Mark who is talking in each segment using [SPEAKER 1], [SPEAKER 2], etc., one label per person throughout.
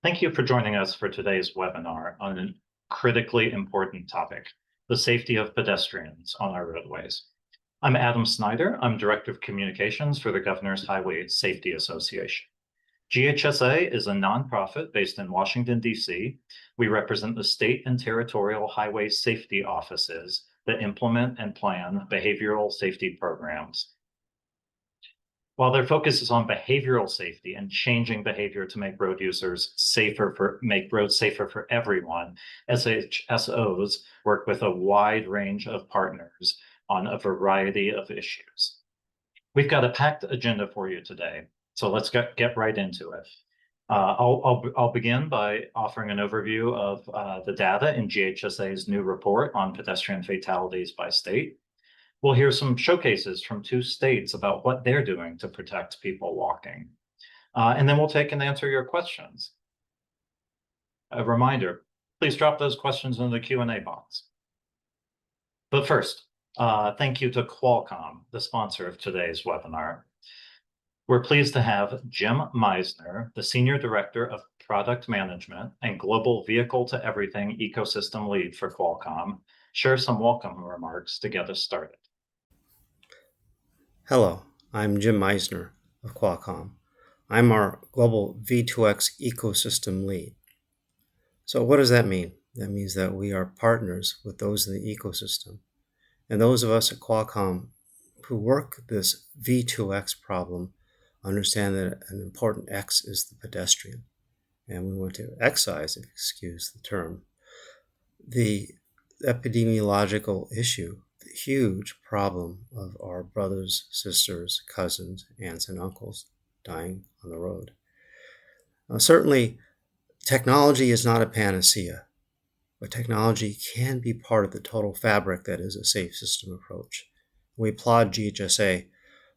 [SPEAKER 1] Thank you for joining us for today's webinar on a critically important topic, the safety of pedestrians on our roadways. I'm Adam Snider. I'm Director of Communications for the Governor's Highway Safety Association. GHSA is a nonprofit based in Washington, D.C. We represent the state and territorial highway safety offices that implement and plan behavioral safety programs. While their focus is on behavioral safety and changing behavior to make road users make roads safer for everyone, SHSOs work with a wide range of partners on a variety of issues. We've got a packed agenda for you today, so let's get right into it. I'll begin by offering an overview of the data in GHSA's new report on pedestrian fatalities by state. We'll hear some showcases from 2 states about what they're doing to protect people walking. And then we'll take and answer your questions. A reminder, please drop those questions in the Q&A box. But first, thank you to Qualcomm, the sponsor of today's webinar. We're pleased to have Jim Misener, the Senior Director of Product Management and Global Vehicle to Everything Ecosystem Lead for Qualcomm, share some welcome remarks to get us started.
[SPEAKER 2] Hello, I'm Jim Misener of Qualcomm. I'm our Global V2X Ecosystem Lead. So what does that mean? That means that we are partners with those in the ecosystem. And those of us at Qualcomm who work this V2X problem understand that an important X is the pedestrian. And we want to excise, excuse the term, the epidemiological issue, the huge problem of our brothers, sisters, cousins, aunts, and uncles dying on the road. Certainly, technology is not a panacea, but technology can be part of the total fabric that is a safe system approach. We applaud GHSA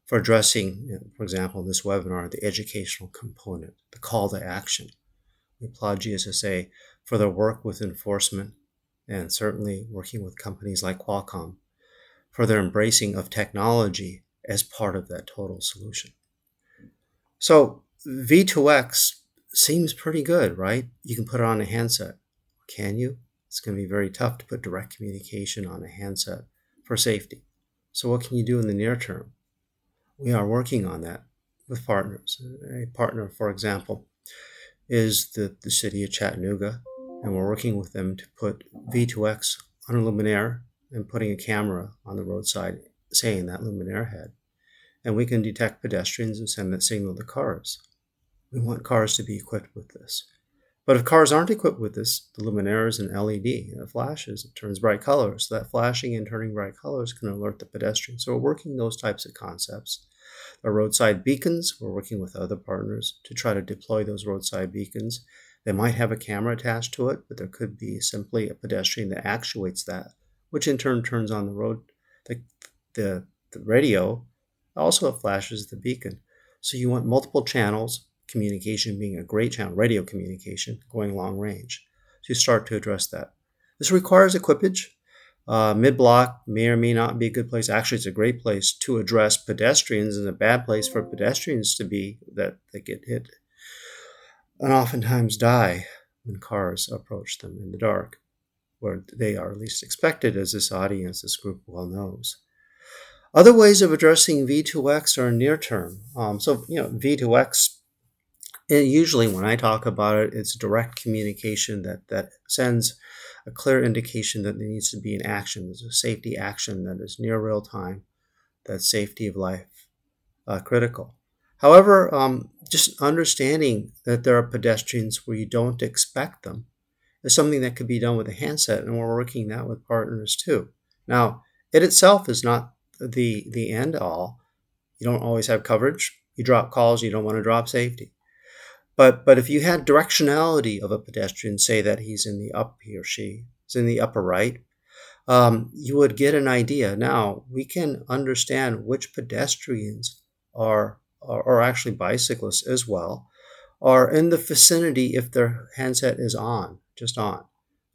[SPEAKER 2] for addressing, for example, in this webinar, the educational component, the call to action. We applaud GHSA for their work with enforcement and certainly working with companies like Qualcomm for their embracing of technology as part of that total solution. So V2X seems pretty good, right? You can put it on a handset. Can you? It's going to be very tough to put direct communication on a handset for safety. So what can you do in the near term? We are working on that with partners. A partner, for example, is the city of Chattanooga, and we're working with them to put V2X on a luminaire and putting a camera on the roadside saying that luminaire head. And we can detect pedestrians and send that signal to cars. We want cars to be equipped with this. But if cars aren't equipped with this, the luminaire is an LED. It flashes, it turns bright colors. So that flashing and turning bright colors can alert the pedestrian. So we're working those types of concepts. The roadside beacons, we're working with other partners to try to deploy those roadside beacons. They might have a camera attached to it, but there could be simply a pedestrian that actuates that, which in turn turns on the road. The radio also flashes the beacon. So you want multiple channels, communication being a great channel, radio communication, going long range. So you start to address that. This requires equipage. Mid-block may or may not be a good place. Actually, it's a great place to address pedestrians and a bad place for pedestrians to be that they get hit and oftentimes die when cars approach them in the dark, where they are least expected, as this audience, this group well knows. Other ways of addressing V2X are near term. V2X, usually when I talk about it, it's direct communication that sends a clear indication that there needs to be an action. There's a safety action that is near real time, that's safety of life critical. However, just understanding that there are pedestrians where you don't expect them is something that could be done with a handset, and we're working that with partners too. Now, it itself is not the end all. You don't always have coverage. You drop calls, you don't want to drop safety. But if you had directionality of a pedestrian, say that he or she is in the upper right, you would get an idea. Now, we can understand which pedestrians or actually bicyclists as well, are in the vicinity if their handset is just on.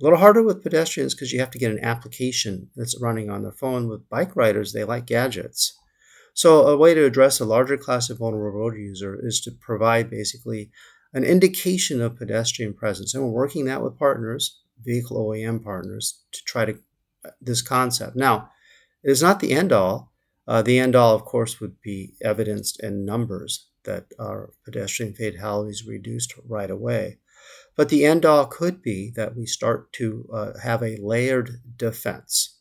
[SPEAKER 2] A little harder with pedestrians because you have to get an application that's running on their phone. With bike riders, they like gadgets. So a way to address a larger class of vulnerable road user is to provide basically an indication of pedestrian presence. And we're working that with partners, vehicle OEM partners, to try to this concept. Now, it is not the end all. The end all, of course, would be evidenced in numbers that our pedestrian fatalities reduced right away. But the end all could be that we start to have a layered defense.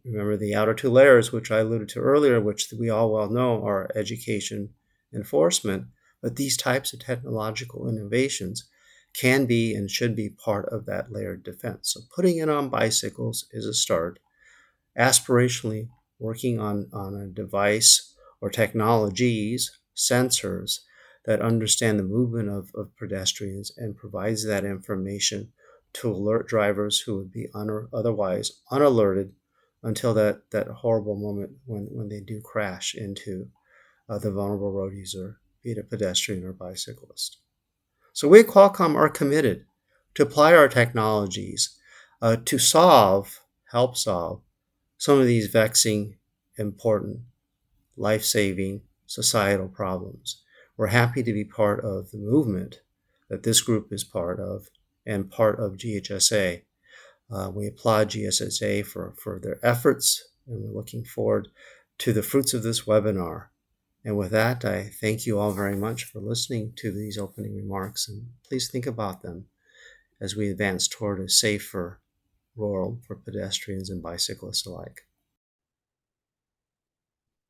[SPEAKER 2] Remember the outer two layers, which I alluded to earlier, which we all well know are education, enforcement. But these types of technological innovations can be and should be part of that layered defense. So putting it on bicycles is a start. Aspirationally, working on a device or technologies, sensors that understand the movement of pedestrians and provides that information to alert drivers who would be otherwise unalerted until that horrible moment when they do crash into the vulnerable road user, be it a pedestrian or bicyclist. So we at Qualcomm are committed to apply our technologies to help solve some of these vexing, important, life-saving societal problems. We're happy to be part of the movement that this group is part of and part of GHSA. We applaud GHSA for their efforts, and we're looking forward to the fruits of this webinar. And with that, I thank you all very much for listening to these opening remarks, and please think about them as we advance toward a safer world for pedestrians and bicyclists alike.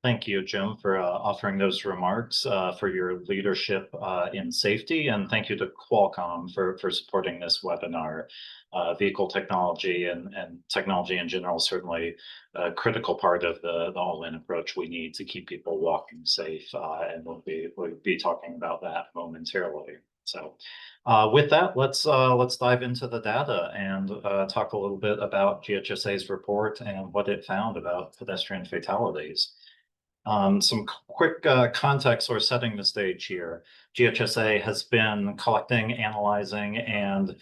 [SPEAKER 1] Thank you, Jim, for offering those remarks, for your leadership in safety, and thank you to Qualcomm for supporting this webinar. Vehicle technology and technology in general is certainly a critical part of the all-in approach we need to keep people walking safe, and we'll be talking about that momentarily. So with that, let's dive into the data and talk a little bit about GHSA's report and what it found about pedestrian fatalities. Some quick context or setting the stage here. GHSA has been collecting, analyzing, and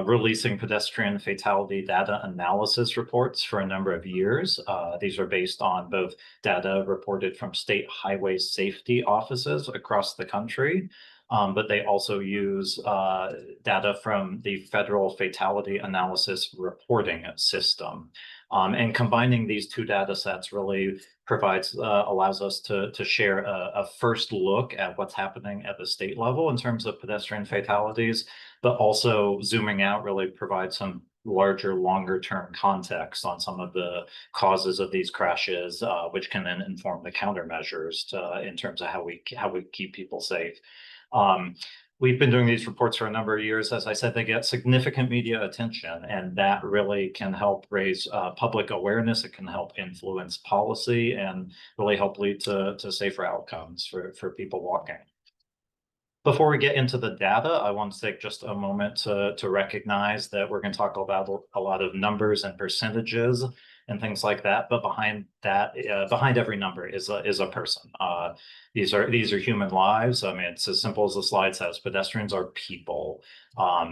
[SPEAKER 1] releasing pedestrian fatality data analysis reports for a number of years. These are based on both data reported from state highway safety offices across the country, but they also use data from the Federal Fatality Analysis Reporting System. And combining these two data sets really allows us to share a first look at what's happening at the state level in terms of pedestrian fatalities, but also zooming out really provides some larger, longer term context on some of the causes of these crashes, which can then inform the countermeasures in terms of how we keep people safe. We've been doing these reports for a number of years. As I said, they get significant media attention, and that really can help raise public awareness. It can help influence policy and really help lead to safer outcomes for people walking. Before we get into the data, I want to take just a moment to recognize that we're going to talk about a lot of numbers and percentages and things like that. But behind that, behind every number is a person. These are human lives. I mean, it's as simple as the slide says. Pedestrians are people.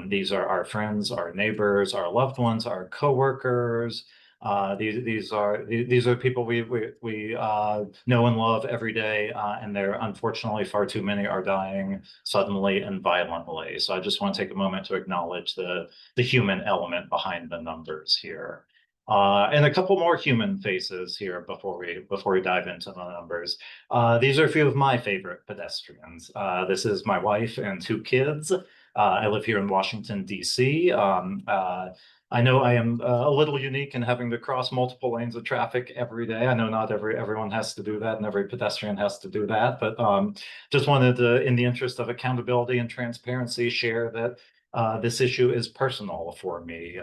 [SPEAKER 1] These are our friends, our neighbors, our loved ones, our coworkers. These are people we know and love every day, and there unfortunately far too many are dying suddenly and violently. So I just want to take a moment to acknowledge the human element behind the numbers here. And a couple more human faces here before we dive into the numbers. These are a few of my favorite pedestrians. This is my wife and two kids. I live here in Washington, D.C. I know I am a little unique in having to cross multiple lanes of traffic every day. I know not everyone has to do that, and every pedestrian has to do that. But just wanted to, in the interest of accountability and transparency, share that this issue is personal for me.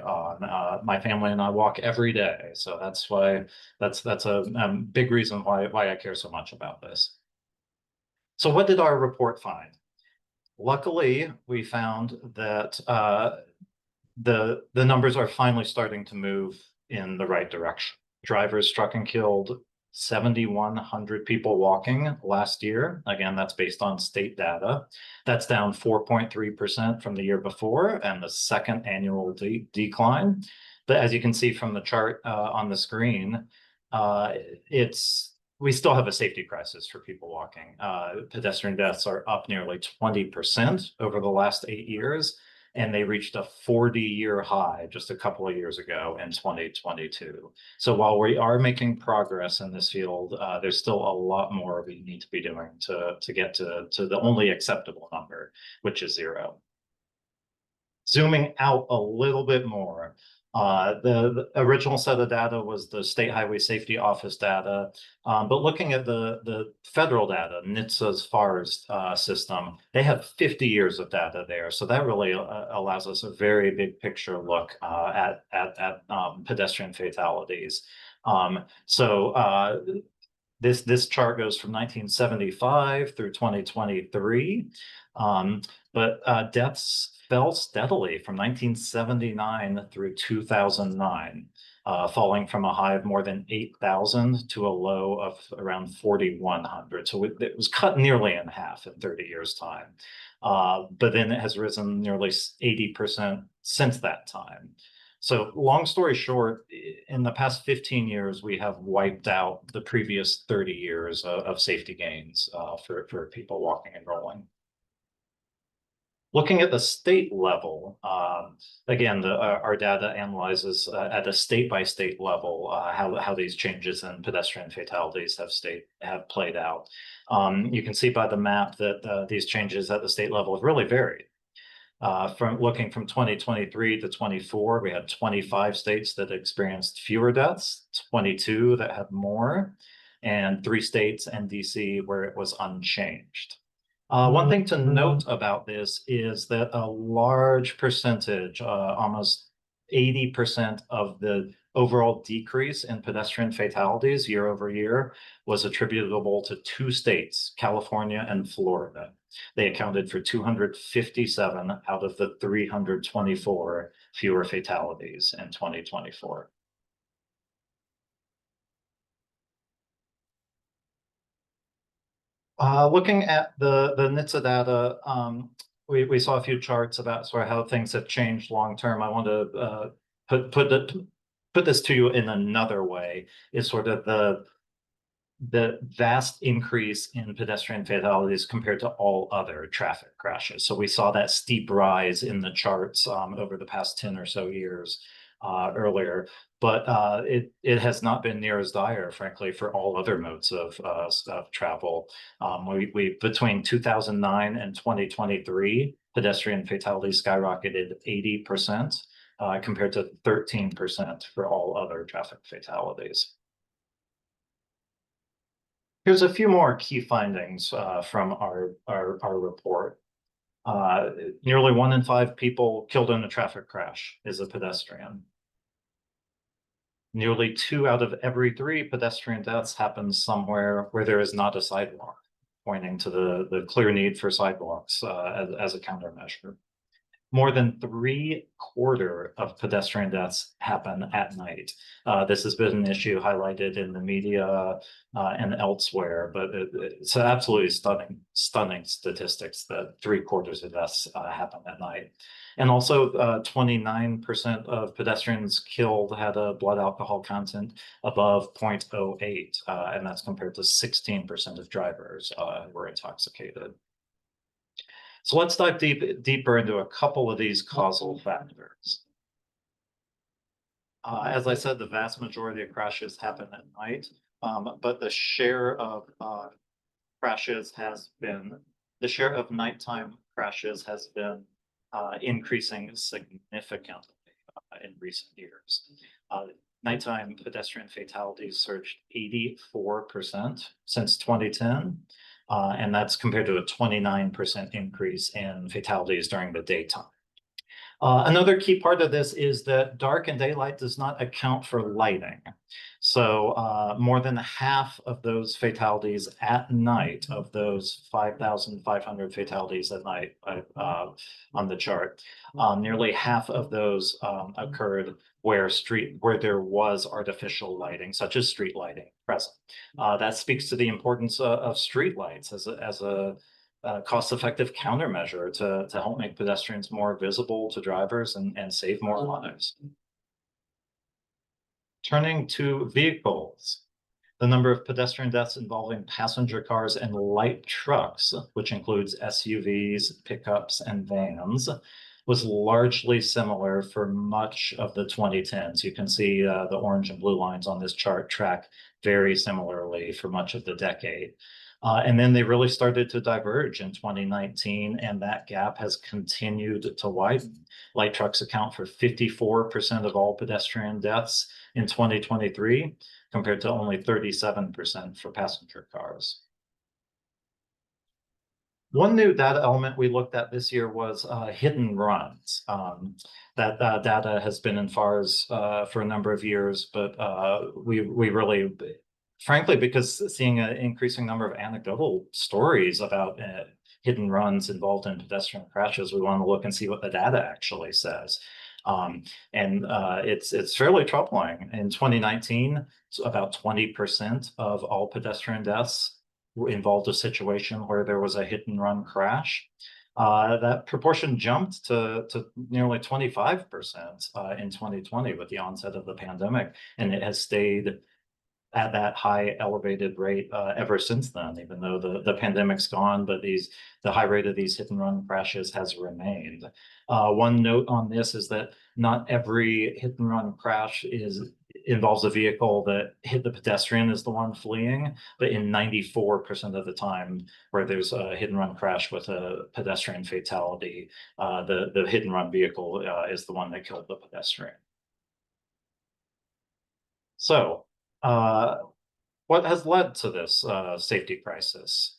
[SPEAKER 1] My family and I walk every day, so that's a big reason why I care so much about this. So what did our report find? Luckily, we found that the numbers are finally starting to move in the right direction. Drivers struck and killed 7,100 people walking last year. Again, that's based on state data. That's down 4.3% from the year before, and the second annual decline. But as you can see from the chart on the screen, it's we still have a safety crisis for people walking. Pedestrian deaths are up nearly 20% over the last 8 years, and they reached a 40-year high just a couple of years ago in 2022. So while we are making progress in this field, there's still a lot more we need to be doing to get to the only acceptable number, which is 0. Zooming out a little bit more, the original set of data was the State Highway Safety Office data, but looking at the federal data, NHTSA's FARS system, they have 50 years of data there. So that really allows us a very big picture look at pedestrian fatalities. This chart goes from 1975 through 2023, but deaths fell steadily from 1979 through 2009, falling from a high of more than 8,000 to a low of around 4,100. So it was cut nearly in half in 30 years' time. But then it has risen nearly 80% since that time. So long story short, in the past 15 years, we have wiped out the previous 30 years of safety gains for people walking and rolling. Looking at the state level, again, our data analyzes at a state-by-state level how these changes in pedestrian fatalities have played out. You can see by the map that these changes at the state level have really varied. From 2023 to 24, we had 25 states that experienced fewer deaths, 22 that had more, and 3 states and DC where it was unchanged. One thing to note about this is that a large percentage, almost 80% of the overall decrease in pedestrian fatalities year over year was attributable to 2 states, California and Florida. They accounted for 257 out of the 324 fewer fatalities in 2024. Looking at the NHTSA data, we saw a few charts about sort of how things have changed long term. I want to put this to you in another way, is sort of the vast increase in pedestrian fatalities compared to all other traffic crashes. So we saw that steep rise in the charts over the past 10 or so years earlier, but it has not been near as dire, frankly, for all other modes of travel. We between 2009 and 2023, pedestrian fatalities skyrocketed 80%, compared to 13% for all other traffic fatalities. Here's a few more key findings from our report. Nearly 1 in 5 people killed in a traffic crash is a pedestrian. Nearly 2 out of every 3 pedestrian deaths happen somewhere where there is not a sidewalk, pointing to the clear need for sidewalks as a countermeasure. More than 3/4 of pedestrian deaths happen at night. This has been an issue highlighted in the media and elsewhere, but it's absolutely stunning statistics that 3/4 of deaths happen at night. And also 29% of pedestrians killed had a blood alcohol content above 0.08, and that's compared to 16% of drivers who were intoxicated. So let's dive deeper into a couple of these causal factors. As I said, the vast majority of crashes happen at night, but the share of nighttime crashes has been increasing significantly in recent years. Nighttime pedestrian fatalities surged 84% since 2010. And that's compared to a 29% increase in fatalities during the daytime. Another key part of this is that dark and daylight does not account for lighting. So more than half of those fatalities at night, of those 5,500 fatalities at night on the chart, nearly half of those occurred where there was artificial lighting, such as street lighting, present. That speaks to the importance of street lights as a cost-effective countermeasure to help make pedestrians more visible to drivers and save more lives. Turning to vehicles, The number of pedestrian deaths involving passenger cars and light trucks, which includes SUVs, pickups, and vans, was largely similar for much of the 2010s. You can see the orange and blue lines on this chart track very similarly for much of the decade. And then they really started to diverge in 2019, and that gap has continued to widen. Light trucks account for 54% of all pedestrian deaths in 2023, compared to only 37% for passenger cars. One new data element we looked at this year was hit and runs. That data has been in FARS for a number of years, but we really, frankly, because seeing an increasing number of anecdotal stories about hit and runs involved in pedestrian crashes, we want to look and see what the data actually says. And it's fairly troubling. In 2019, so about 20% of all pedestrian deaths involved a situation where there was a hit and run crash. That proportion jumped to nearly 25% in 2020 with the onset of the pandemic, and it has stayed at that high elevated rate ever since then, even though the pandemic's gone, but the high rate of these hit and run crashes has remained. One note on this is that not every hit and run crash involves a vehicle that hit the pedestrian is the one fleeing, but in 94% of the time where there's a hit and run crash with a pedestrian fatality, the hit and run vehicle is the one that killed the pedestrian. So, what has led to this safety crisis?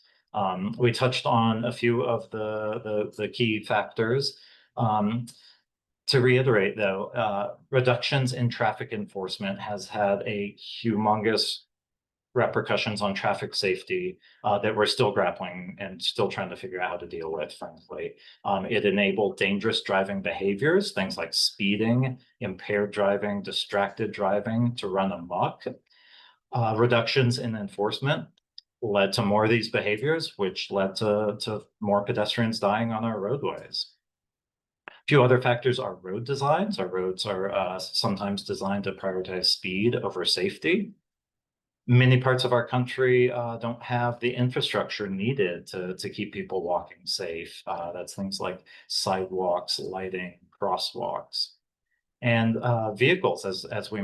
[SPEAKER 1] We touched on a few of the key factors. To reiterate, though, reductions in traffic enforcement has had a humongous repercussions on traffic safety that we're still grappling and still trying to figure out how to deal with, frankly. It enabled dangerous driving behaviors, things like speeding, impaired driving, distracted driving, to run amok. Reductions in enforcement led to more of these behaviors, which led to more pedestrians dying on our roadways. A few other factors are road designs. Our roads are sometimes designed to prioritize speed over safety. Many parts of our country don't have the infrastructure needed to keep people walking safe. That's things like sidewalks, lighting, crosswalks. And vehicles, as I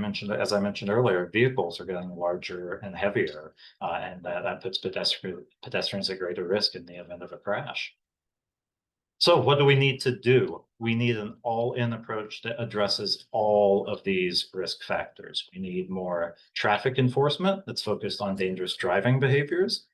[SPEAKER 1] mentioned earlier, vehicles are getting larger and heavier, and that puts pedestrians at greater risk in the event of a crash. So what do we need to do? We need an all-in approach that addresses all of these risk factors. We need more traffic enforcement that's focused on dangerous driving behaviors.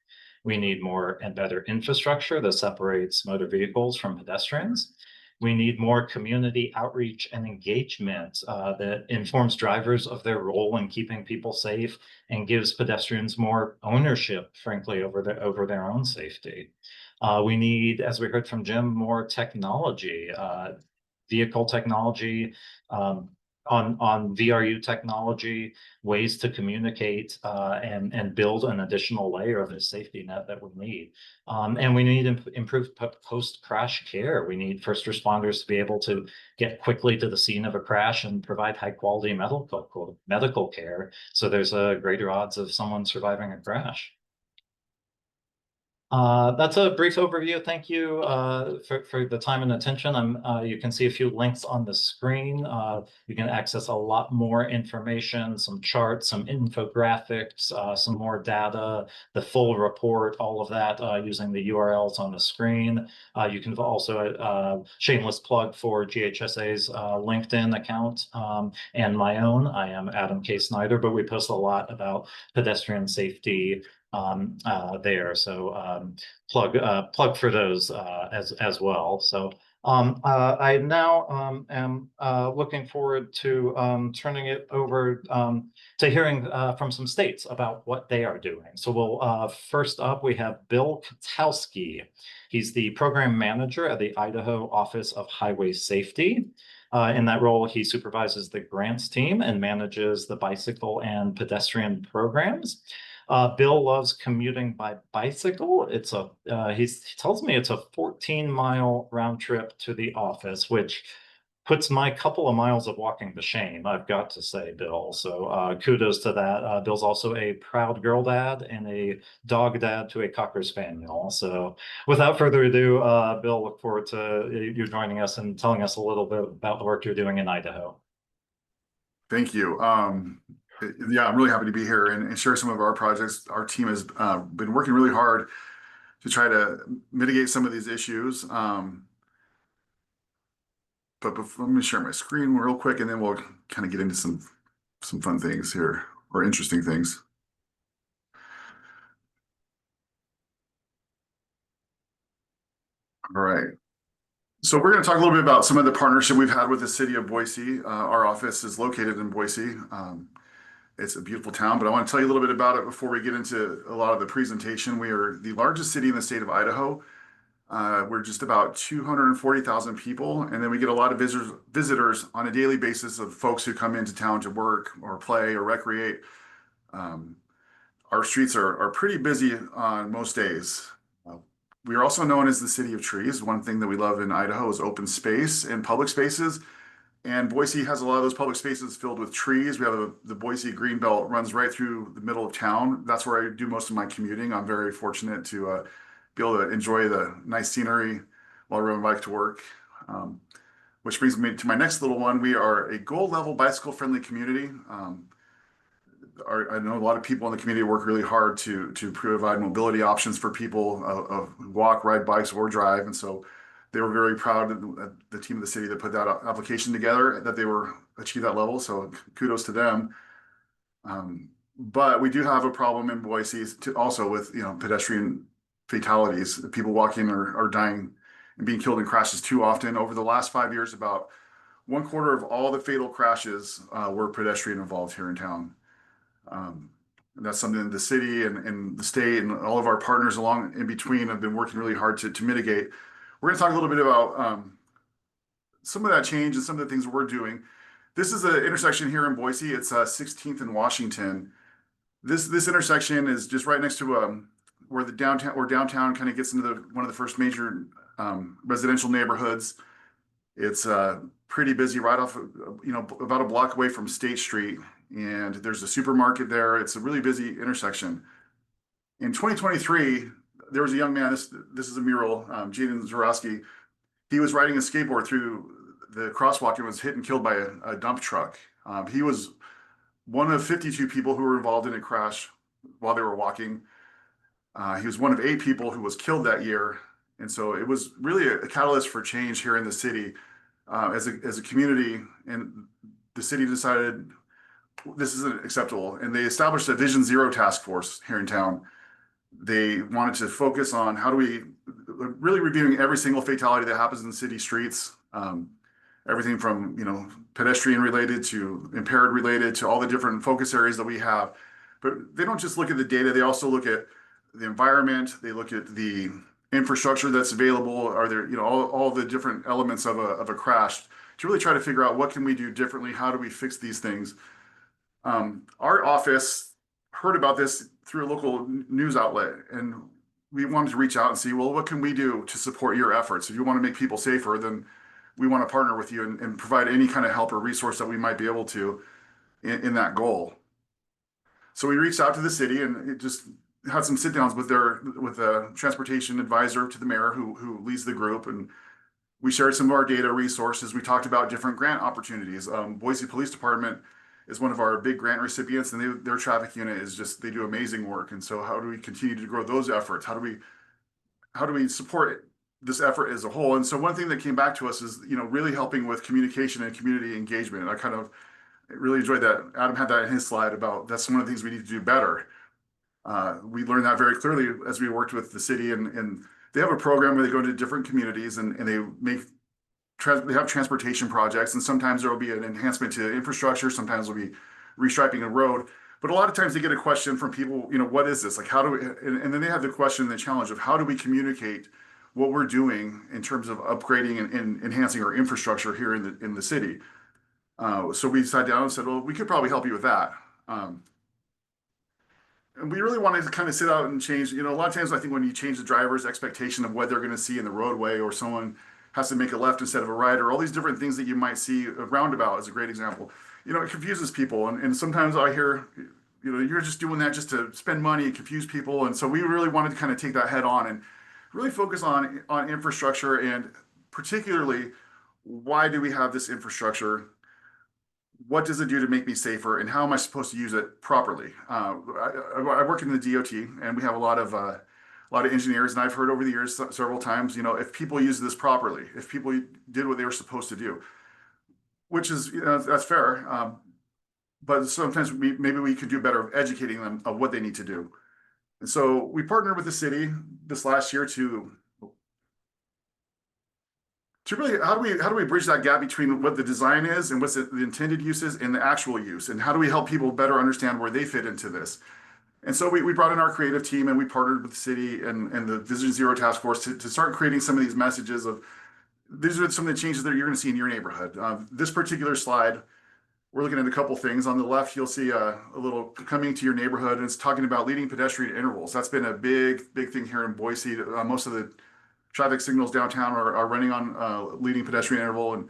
[SPEAKER 1] We need more and better infrastructure that separates motor vehicles from pedestrians. We need more community outreach and engagement that informs drivers of their role in keeping people safe and gives pedestrians more ownership, frankly, over their own safety. We need, as we heard from Jim, more technology, vehicle technology, on VRU technology, ways to communicate and build an additional layer of the safety net that we need. And we need improved post-crash care. We need first responders to be able to get quickly to the scene of a crash and provide high-quality medical care, so there's a greater odds of someone surviving a crash. That's a brief overview. Thank you for the time and attention. You can see a few links on the screen. You can access a lot more information, some charts, some infographics, some more data, the full report, all of that using the URLs on the screen. You can also, shameless plug for GHSA's LinkedIn account and my own. I am Adam K. Snider, but we post a lot about pedestrian safety there. So plug for those as well. So I now am looking forward to turning it over to hearing from some states about what they are doing. So we'll first up, we have Bill Kotowski. He's the program manager at the Idaho Office of Highway Safety. In that role, he supervises the grants team and manages the bicycle and pedestrian programs. Bill loves commuting by bicycle. He tells me it's a 14-mile round trip to the office, which puts my couple of miles of walking to shame, I've got to say, Bill. So kudos to that. Bill's also a proud girl dad and a dog dad to a Cocker Spaniel. So without further ado, Bill, look forward to you joining us and telling us a little bit about the work you're doing in Idaho.
[SPEAKER 3] Thank you. Yeah, I'm really happy to be here and share some of our projects. Our team has been working really hard to try to mitigate some of these issues. But let me share my screen real quick, and then we'll kind of get into some fun things here or interesting things. All right. So we're going to talk a little bit about some of the partnership we've had with the city of Boise. Our office is located in Boise. It's a beautiful town, but I want to tell you a little bit about it before we get into a lot of the presentation. We are the largest city in the state of Idaho. We're just about 240,000 people, and then we get a lot of visitors on a daily basis of folks who come into town to work or play or recreate. Our streets are pretty busy on most days. We are also known as the city of trees. One thing that we love in Idaho is open space and public spaces. And Boise has a lot of those public spaces filled with trees. We have the Boise Green Belt runs right through the middle of town. That's where I do most of my commuting. I'm very fortunate to be able to enjoy the nice scenery while I ride my bike to work. Which brings me to my next little one. We are a gold level bicycle friendly community. I know a lot of people in the community work really hard to provide mobility options for people who walk, ride bikes, or drive. And so they were very proud of the team of the city that put that application together, that they were achieve that level. So kudos to them. But we do have a problem in Boise also with pedestrian fatalities. People walking are dying and being killed in crashes too often. Over the last 5 years, about 1/4 of all the fatal crashes were pedestrian involved here in town. And that's something the city and the state and all of our partners along in between have been working really hard to mitigate. We're going to talk a little bit about some of that change and some of the things we're doing. This is an intersection here in Boise. It's 16th and Washington. This intersection is just right next to where downtown kind of gets into one of the first major residential neighborhoods. It's pretty busy right off, about a block away from State Street, and there's a supermarket there. It's a really busy intersection. In 2023, there was a young man. This is a mural, Jaden Zarowski. He was riding a skateboard through the crosswalk and was hit and killed by a dump truck. He was one of 52 people who were involved in a crash while they were walking. He was one of 8 people who was killed that year. And so it was really a catalyst for change here in the city as a community. And the city decided this isn't acceptable. And they established a Vision Zero task force here in town. They wanted to focus on how do we really reviewing every single fatality that happens in the city streets. Everything from, pedestrian related to impaired related to all the different focus areas that we have. But they don't just look at the data. They also look at the environment. They look at the infrastructure that's available. Are there, all the different elements of a crash to really try to figure out what can we do differently? How do we fix these things? Our office heard about this through a local news outlet, and we wanted to reach out and see, well, what can we do to support your efforts? If you want to make people safer, then we want to partner with you and provide any kind of help or resource that we might be able to in that goal. So we reached out to the city and it just had some sit downs with a transportation advisor to the mayor who leads the group, and we shared some of our data resources. We talked about different grant opportunities. Boise Police Department is one of our big grant recipients, and their traffic unit they do amazing work. And so how do we continue to grow those efforts? How do we support this effort as a whole? And so one thing that came back to us is, really helping with communication and community engagement. And I really enjoyed that. Adam had that in his slide about that's one of the things we need to do better. We learned that very clearly as we worked with the city, and they have a program where they go to different communities and they have transportation projects, and sometimes there will be an enhancement to infrastructure. Sometimes there'll be restriping a road. But a lot of times they get a question from people, what is this? Like, how do we, and then they have the question and the challenge of how do we communicate what we're doing in terms of upgrading and enhancing our infrastructure here in the city. So we sat down and said, well, we could probably help you with that. And we really wanted to kind of sit out and change, a lot of times I think when you change the driver's expectation of what they're going to see in the roadway, or someone has to make a left instead of a right, or all these different things that you might see. A roundabout is a great example. It confuses people. And sometimes I hear, you're just doing that just to spend money and confuse people. And so we really wanted to kind of take that head on and really focus on infrastructure, and particularly, why do we have this infrastructure? What does it do to make me safer, and how am I supposed to use it properly? I work in the DOT, and we have a lot of engineers, and I've heard over the years several times, if people use this properly, if people did what they were supposed to do, which is, that's fair. But sometimes maybe we could do better of educating them of what they need to do. And so we partnered with the city this last year to really, how do we bridge that gap between what the design is and what's the intended use is and the actual use, and how do we help people better understand where they fit into this? And so we brought in our creative team, and we partnered with the city and the Vision Zero Task Force to start creating some of these messages of, these are some of the changes that you're going to see in your neighborhood. This particular slide, we're looking at a couple things. On the left, you'll see a little coming to your neighborhood, and it's talking about leading pedestrian intervals. That's been a big thing here in Boise. Most of the traffic signals downtown are running on leading pedestrian interval, and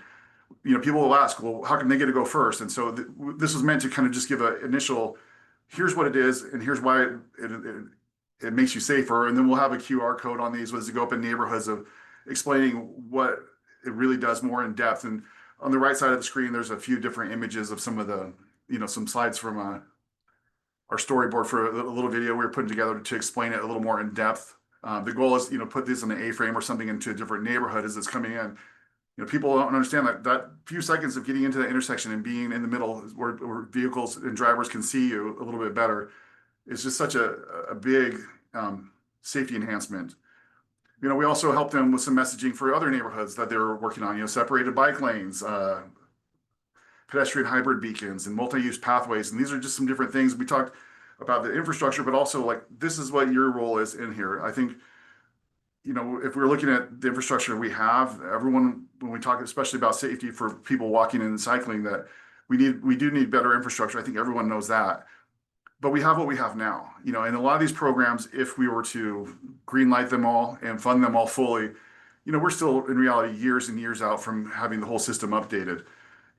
[SPEAKER 3] people will ask, well, how can they get to go first? And so this was meant to kind of just give an initial, here's what it is, and here's why it makes you safer. And then we'll have a QR code on these as you go up in neighborhoods of explaining what it really does more in depth. And on the right side of the screen, there's a few different images of some of the, some slides from our storyboard for a little video we were putting together to explain it a little more in depth. The goal is, put this in an A-frame or something into a different neighborhood as it's coming in. People don't understand that few seconds of getting into the intersection and being in the middle where vehicles and drivers can see you a little bit better is just such a big safety enhancement. We also help them with some messaging for other neighborhoods that they're working on, separated bike lanes, pedestrian hybrid beacons, and multi-use pathways. And these are just some different things. We talked about the infrastructure, but also like, this is what your role is in here. I think, if we're looking at the infrastructure we have, everyone, when we talk especially about safety for people walking and cycling, that we do need better infrastructure. I think everyone knows that. But we have what we have now, and a lot of these programs, if we were to green light them all and fund them all fully, we're still in reality years and years out from having the whole system updated.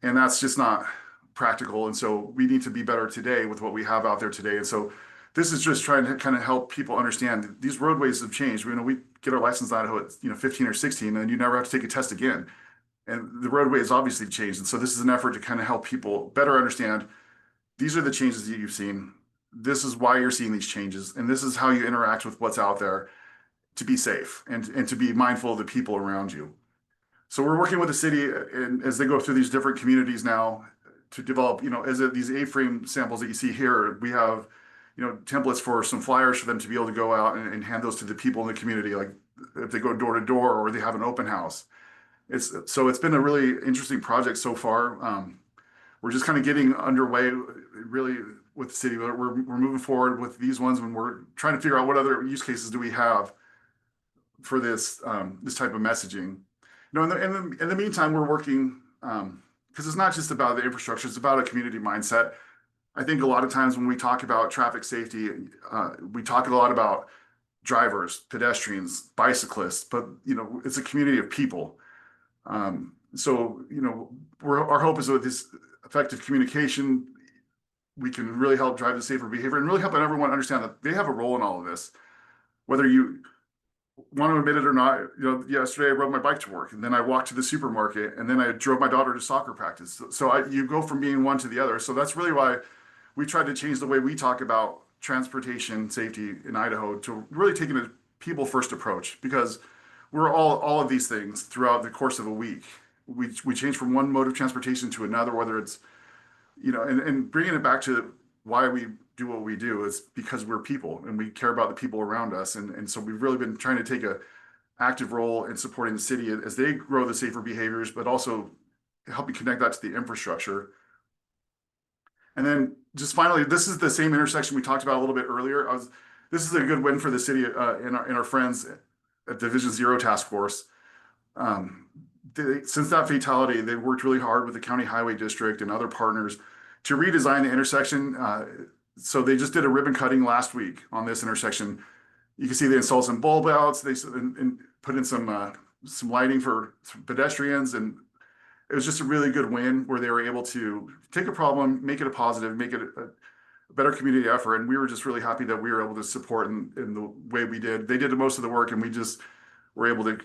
[SPEAKER 3] And that's just not practical. And so we need to be better today with what we have out there today. And so this is just trying to kind of help people understand these roadways have changed. We get our license in Idaho at 15 or 16, and you never have to take a test again. And the roadway has obviously changed. And so this is an effort to kind of help people better understand, these are the changes that you've seen. This is why you're seeing these changes, and this is how you interact with what's out there to be safe and to be mindful of the people around you. So we're working with the city, and as they go through these different communities now, to develop, these A-frame samples that you see here, we have, templates for some flyers for them to be able to go out and hand those to the people in the community, like if they go door to door or they have an open house. It's been a really interesting project so far. We're just kind of getting underway really with the city. We're moving forward with these ones when we're trying to figure out what other use cases do we have for this type of messaging. In the meantime, we're working because it's not just about the infrastructure; it's about a community mindset. I think a lot of times when we talk about traffic safety, we talk a lot about drivers, pedestrians, bicyclists, but it's a community of people. So our hope is with this effective communication, we can really help drive the safer behavior and really help everyone understand that they have a role in all of this. Whether you want to admit it or not, yesterday I rode my bike to work, and then I walked to the supermarket, and then I drove my daughter to soccer practice. So you go from being one to the other. So that's really why we tried to change the way we talk about transportation safety in Idaho to really taking a people first approach, because we're all of these things throughout the course of a week. We change from one mode of transportation to another, whether it's, and bringing it back to why we do what we do is because we're people and we care about the people around us. And so we've really been trying to take a active role in supporting the city as they grow the safer behaviors, but also helping connect that to the infrastructure. And then just finally, this is the same intersection we talked about a little bit earlier. This is a good win for the city and our friends at the Vision Zero Task Force. Since that fatality, they've worked really hard with the County Highway District and other partners to redesign the intersection. So they just did a ribbon cutting last week on this intersection. You can see they installed some bulb outs, they put in some some lighting for pedestrians, and it was just a really good win where they were able to take a problem, make it a positive, make it a better community effort. And we were just really happy that we were able to support in the way we did. They did most of the work, and we just were able to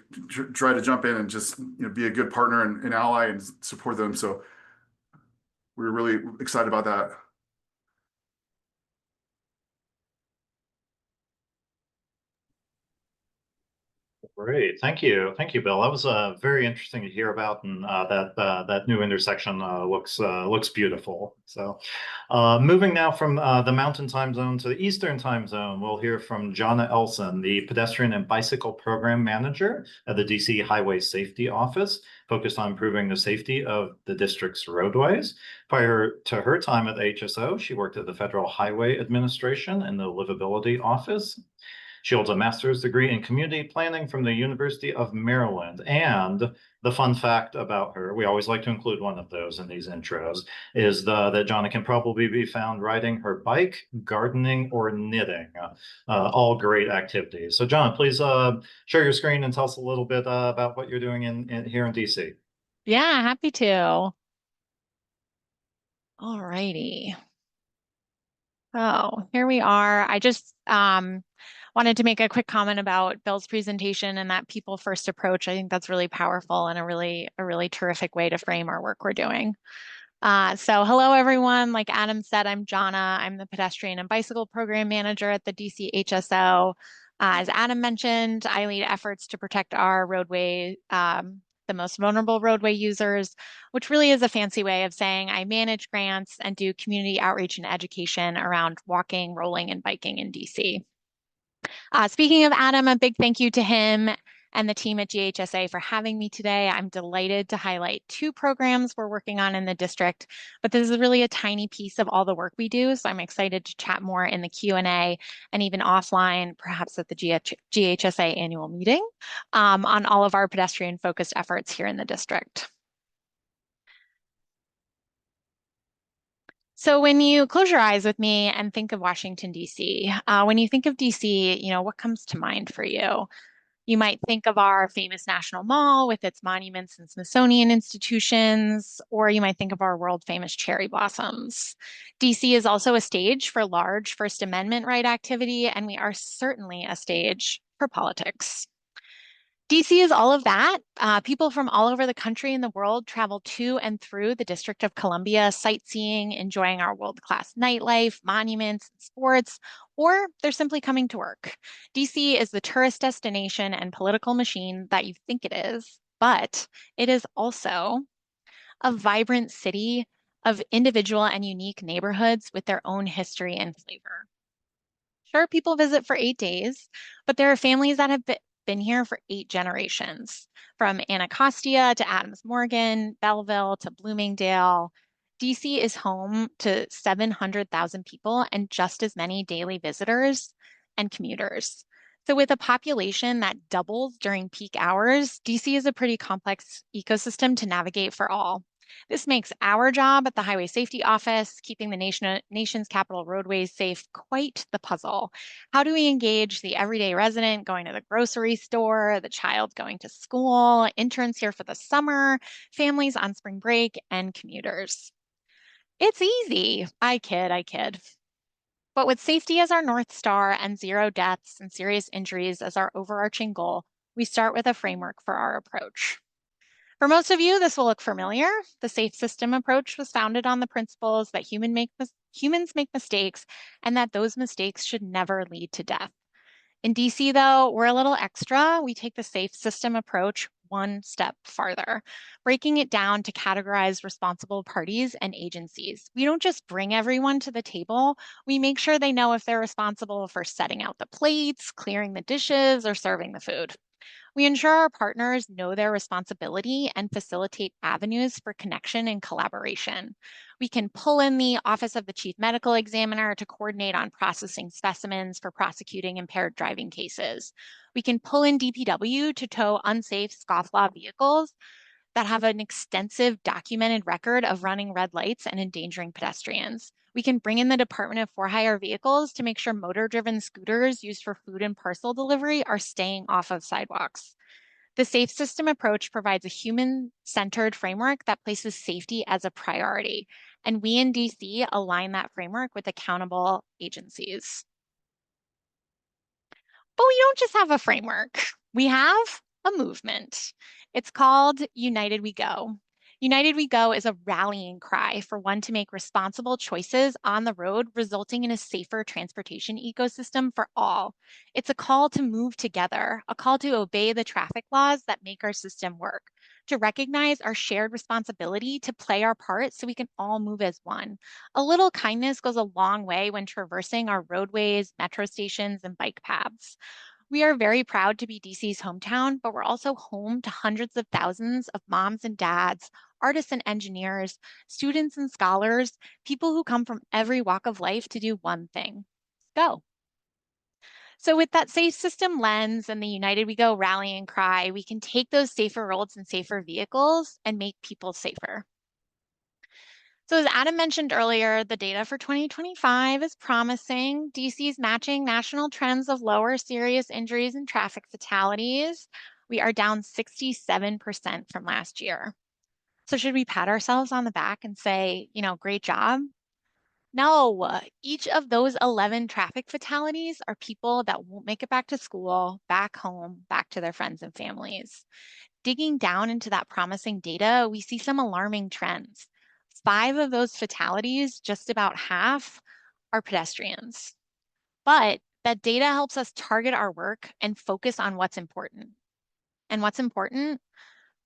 [SPEAKER 3] try to jump in and just be a good partner and ally and support them. So we were really excited about that.
[SPEAKER 1] Great, thank you, Bill. That was very interesting to hear about, and that new intersection looks beautiful. So, moving now from the Mountain Time Zone to the Eastern Time Zone, we'll hear from Jona Elson, the Pedestrian and Bicycle Program Manager at the DC Highway Safety Office, focused on improving the safety of the district's roadways. Prior to her time at the HSO, she worked at the Federal Highway Administration in the Livability Office. She holds a master's degree in community planning from the University of Maryland. And the fun fact about her, we always like to include one of those in these intros, is that Jona can probably be found riding her bike, gardening, or knitting. All great activities. So Jona, please share your screen and tell us a little bit about what you're doing here in DC.
[SPEAKER 4] Yeah, happy to. All righty. So here we are. I just wanted to make a quick comment about Bill's presentation and that people first approach. I think that's really powerful and a really terrific way to frame our work we're doing. So hello, everyone. Like Adam said, I'm Jona. I'm the Pedestrian and Bicycle Program Manager at the DC HSO. As Adam mentioned, I lead efforts to protect our roadway, the most vulnerable roadway users, which really is a fancy way of saying I manage grants and do community outreach and education around walking, rolling, and biking in DC. Speaking of Adam, a big thank you to him and the team at GHSA for having me today. I'm delighted to highlight two programs we're working on in the district, but this is really a tiny piece of all the work we do. So I'm excited to chat more in the Q&A and even offline, perhaps at the GHSA annual meeting, on all of our pedestrian-focused efforts here in the district. So when you close your eyes with me and think of Washington, D.C., when you think of D.C., what comes to mind for you? You might think of our famous National Mall with its monuments and Smithsonian institutions, or you might think of our world famous cherry blossoms. DC is also a stage for large First Amendment right activity, and we are certainly a stage for politics. DC is all of that. People from all over the country and the world travel to and through the District of Columbia, sightseeing, enjoying our world-class nightlife, monuments, sports, or they're simply coming to work. DC is the tourist destination and political machine that you think it is, but it is also a vibrant city of individual and unique neighborhoods with their own history and flavor. Sure, people visit for 8 days, but there are families that have been here for 8 generations, from Anacostia to Adams Morgan, Belleville to Bloomingdale. DC is home to 700,000 people and just as many daily visitors and commuters. So with a population that doubles during peak hours, DC is a pretty complex ecosystem to navigate for all. This makes our job at the Highway Safety Office, keeping the nation's capital roadways safe, quite the puzzle. How do we engage the everyday resident going to the grocery store, the child going to school, interns here for the summer, families on spring break, and commuters? It's easy. I kid. But with safety as our North Star and 0 deaths and serious injuries as our overarching goal, we start with a framework for our approach. For most of you, this will look familiar. The safe system approach was founded on the principles that humans make mistakes and that those mistakes should never lead to death. In DC, though, we're a little extra. We take the safe system approach one step farther, breaking it down to categorize responsible parties and agencies. We don't just bring everyone to the table. We make sure they know if they're responsible for setting out the plates, clearing the dishes, or serving the food. We ensure our partners know their responsibility and facilitate avenues for connection and collaboration. We can pull in the Office of the Chief Medical Examiner to coordinate on processing specimens for prosecuting impaired driving cases. We can pull in DPW to tow unsafe scofflaw vehicles that have an extensive documented record of running red lights and endangering pedestrians. We can bring in the Department of For-Hire vehicles to make sure motor-driven scooters used for food and parcel delivery are staying off of sidewalks. The safe system approach provides a human-centered framework that places safety as a priority, and we in DC align that framework with accountable agencies. But we don't just have a framework. We have a movement. It's called United We Go. United We Go is a rallying cry for one to make responsible choices on the road, resulting in a safer transportation ecosystem for all. It's a call to move together, a call to obey the traffic laws that make our system work, to recognize our shared responsibility to play our part so we can all move as one. A little kindness goes a long way when traversing our roadways, metro stations, and bike paths. We are very proud to be DC's hometown, but we're also home to hundreds of thousands of moms and dads, artists and engineers, students and scholars, people who come from every walk of life to do one thing: go. So with that safe system lens and the United We Go rallying cry, we can take those safer roads and safer vehicles and make people safer. So as Adam mentioned earlier, the data for 2025 is promising. DC's matching national trends of lower serious injuries and traffic fatalities. We are down 67% from last year. So should we pat ourselves on the back and say, great job? No, each of those 11 traffic fatalities are people that won't make it back to school, back home, back to their friends and families. Digging down into that promising data, we see some alarming trends. 5 of those fatalities, just about half, are pedestrians. But that data helps us target our work and focus on what's important. And what's important?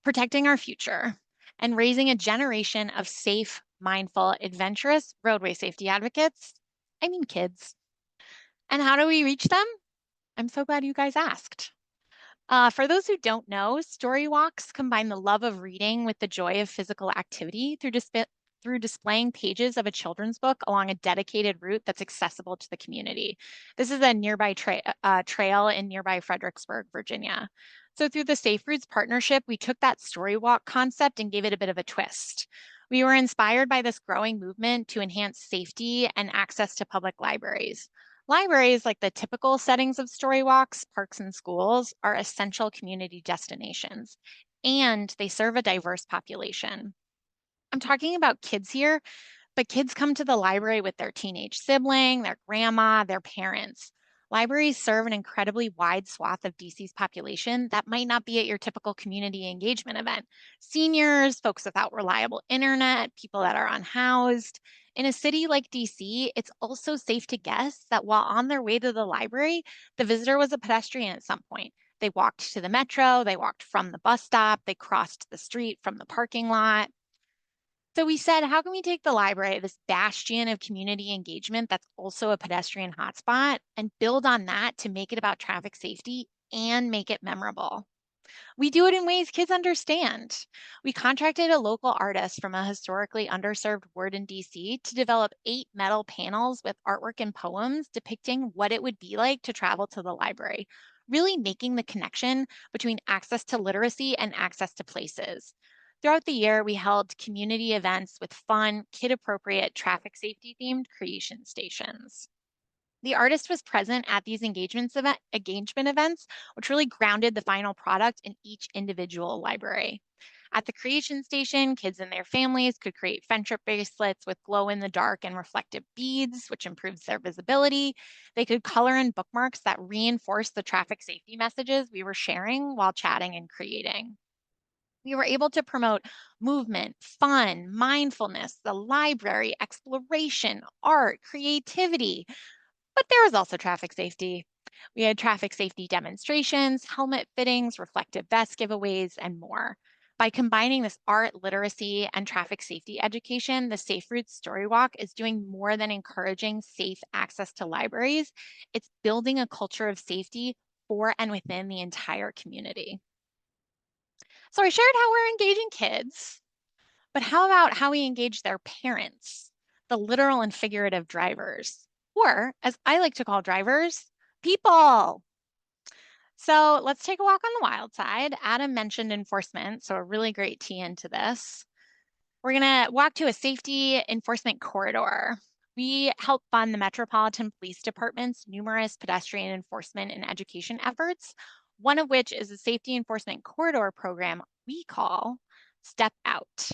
[SPEAKER 4] Protecting our future and raising a generation of safe, mindful, adventurous roadway safety advocates. I mean, kids. And how do we reach them? I'm so glad you guys asked. For those who don't know, story walks combine the love of reading with the joy of physical activity through displaying pages of a children's book along a dedicated route that's accessible to the community. This is a nearby trail in nearby Fredericksburg, Virginia. So through the Safe Routes partnership, we took that story walk concept and gave it a bit of a twist. We were inspired by this growing movement to enhance safety and access to public libraries. Libraries, like the typical settings of story walks, parks, and schools, are essential community destinations, and they serve a diverse population. I'm talking about kids here, but kids come to the library with their teenage sibling, their grandma, their parents. Libraries serve an incredibly wide swath of DC's population that might not be at your typical community engagement event. Seniors, folks without reliable internet, people that are unhoused. In a city like DC, it's also safe to guess that while on their way to the library, the visitor was a pedestrian at some point. They walked to the metro, they walked from the bus stop, they crossed the street from the parking lot. So we said, how can we take the library, this bastion of community engagement that's also a pedestrian hotspot, and build on that to make it about traffic safety and make it memorable? We do it in ways kids understand. We contracted a local artist from a historically underserved ward in DC to develop 8 metal panels with artwork and poems depicting what it would be like to travel to the library, really making the connection between access to literacy and access to places. Throughout the year, we held community events with fun, kid-appropriate, traffic safety-themed creation stations. The artist was present at these engagement events, which really grounded the final product in each individual library. At the creation station, kids and their families could create friendship bracelets with glow-in-the-dark and reflective beads, which improves their visibility. They could color in bookmarks that reinforce the traffic safety messages we were sharing while chatting and creating. We were able to promote movement, fun, mindfulness, the library, exploration, art, creativity. But there was also traffic safety. We had traffic safety demonstrations, helmet fittings, reflective vest giveaways, and more. By combining this art, literacy, and traffic safety education, the Safe Routes Story Walk is doing more than encouraging safe access to libraries. It's building a culture of safety for and within the entire community. So I shared how we're engaging kids, but how about how we engage their parents, the literal and figurative drivers, or as I like to call drivers, people? So let's take a walk on the wild side. Adam mentioned enforcement, so a really great tee into this. We're going to walk to a safety enforcement corridor. We help fund the Metropolitan Police Department's numerous pedestrian enforcement and education efforts. one of which is a safety enforcement corridor program we call Step Out.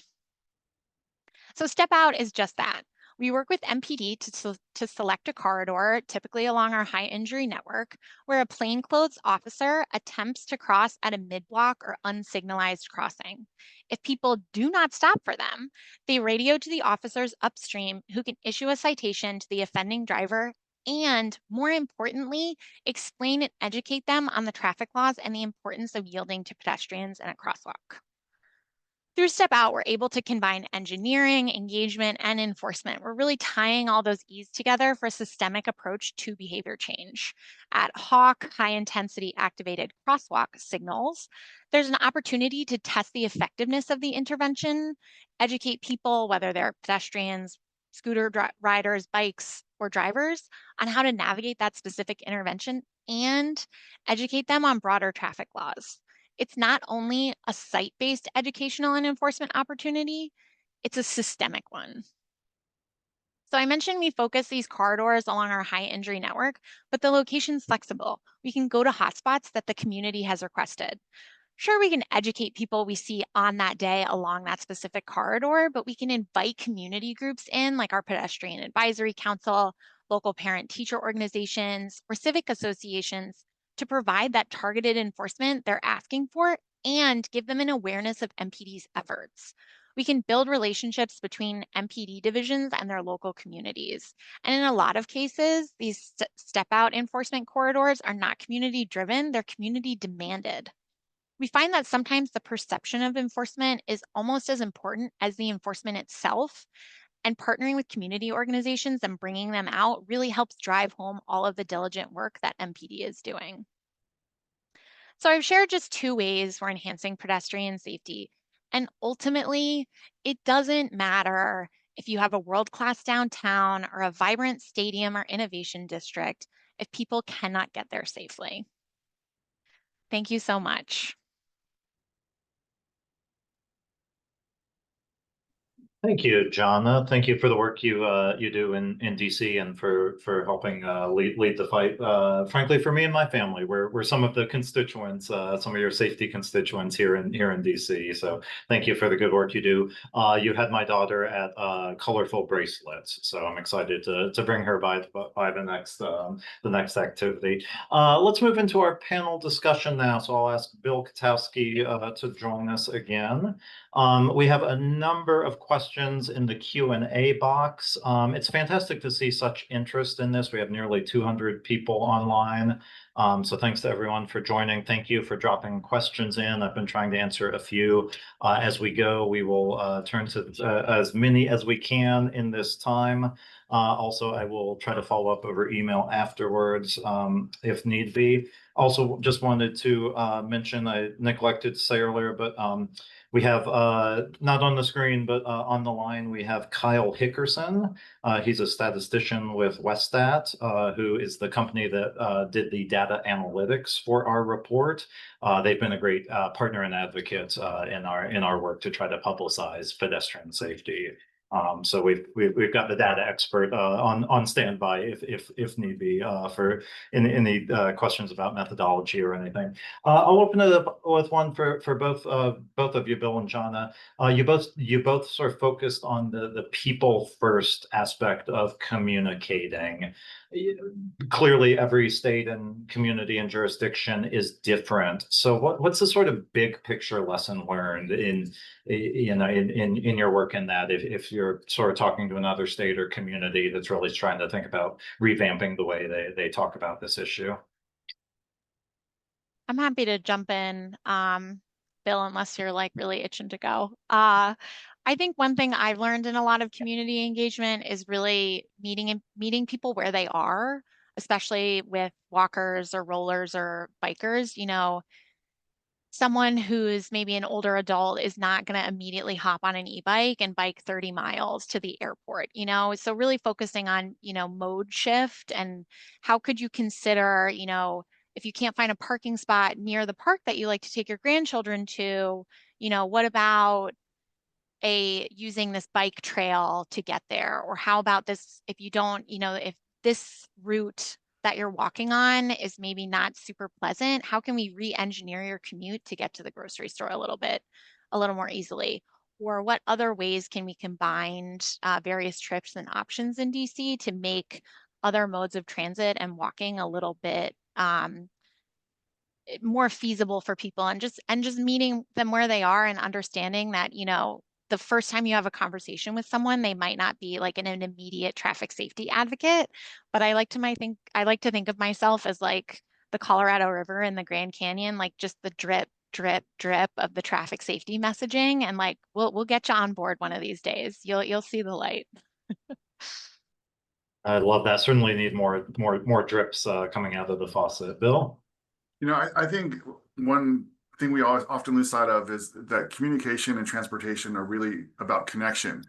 [SPEAKER 4] So Step Out is just that. We work with MPD to select a corridor, typically along our high injury network, where a plainclothes officer attempts to cross at a mid-block or unsignalized crossing. If people do not stop for them, they radio to the officers upstream who can issue a citation to the offending driver and, more importantly, explain and educate them on the traffic laws and the importance of yielding to pedestrians in a crosswalk. Through Step Out, we're able to combine engineering, engagement, and enforcement. We're really tying all those E's together for a systemic approach to behavior change. At Hawk, high-intensity activated crosswalk signals, there's an opportunity to test the effectiveness of the intervention, educate people, whether they're pedestrians, scooter riders, bikes, or drivers, on how to navigate that specific intervention, and educate them on broader traffic laws. It's not only a site-based educational and enforcement opportunity, it's a systemic one. So I mentioned we focus these corridors along our high injury network, but the location's flexible. We can go to hotspots that the community has requested. Sure, we can educate people we see on that day along that specific corridor, but we can invite community groups in, like our Pedestrian Advisory Council, local parent-teacher organizations, or civic associations, to provide that targeted enforcement they're asking for and give them an awareness of MPD's efforts. We can build relationships between MPD divisions and their local communities. And in a lot of cases, these step out enforcement corridors are not community driven, they're community demanded. We find that sometimes the perception of enforcement is almost as important as the enforcement itself, and partnering with community organizations and bringing them out really helps drive home all of the diligent work that MPD is doing. So I've shared just 2 ways we're enhancing pedestrian safety, and ultimately, it doesn't matter if you have a world-class downtown or a vibrant stadium or innovation district if people cannot get there safely. Thank you so much.
[SPEAKER 1] Thank you, Jona. Thank you for the work you do in DC and for helping lead the fight. Frankly, for me and my family, we're some of the constituents, some of your safety constituents here in DC. So thank you for the good work you do. You had my daughter at colorful bracelets, so I'm excited to bring her by the next activity. Let's move into our panel discussion now. So I'll ask Bill Kotowski to join us again. We have a number of questions in the Q&A box. It's fantastic to see such interest in this. We have nearly 200 people online. So thanks to everyone for joining. Thank you for dropping questions in. I've been trying to answer a few as we go. We will turn to as many as we can in this time. Also, I will try to follow up over email afterwards if need be. Also, just wanted to mention, I neglected to say earlier, but we have, not on the screen, but on the line, we have Kyle Hickerson. He's a statistician with Westat, who is the company that did the data analytics for our report. They've been a great partner and advocate in our work to try to publicize pedestrian safety. So we've got the data expert on standby if need be for any questions about methodology or anything. I'll open it up with one for both of you, Bill and Jona. You both sort of focused on the people first aspect of communicating. Clearly, every state and community and jurisdiction is different. So what's the sort of big picture lesson learned in your work in that, if you're sort of talking to another state or community that's really trying to think about revamping the way they talk about this issue?
[SPEAKER 4] I'm happy to jump in, Bill, unless you're like really itching to go. I think one thing I've learned in a lot of community engagement is really meeting people where they are, especially with walkers or rollers or bikers. You know, someone who's maybe an older adult is not going to immediately hop on an e-bike and bike 30 miles to the airport, you know? So really focusing on, mode shift and how could you consider, if you can't find a parking spot near the park that you like to take your grandchildren to, what about using this bike trail to get there? Or how about this, if you don't, if this route that you're walking on is maybe not super pleasant. How can we re-engineer your commute to get to the grocery store a little more easily? Or what other ways can we combine various trips and options in DC to make other modes of transit and walking a little bit more feasible for people, and just meeting them where they are and understanding that, the first time you have a conversation with someone, they might not be like an immediate traffic safety advocate, but I like to think of myself as like the Colorado River and the Grand Canyon, like just the drip, drip, drip of the traffic safety messaging, and like we'll get you on board one of these days. You'll see the light.
[SPEAKER 1] I love that. Certainly need more drips coming out of the faucet. Bill?
[SPEAKER 3] I think one thing we always often lose sight of is that communication and transportation are really about connection.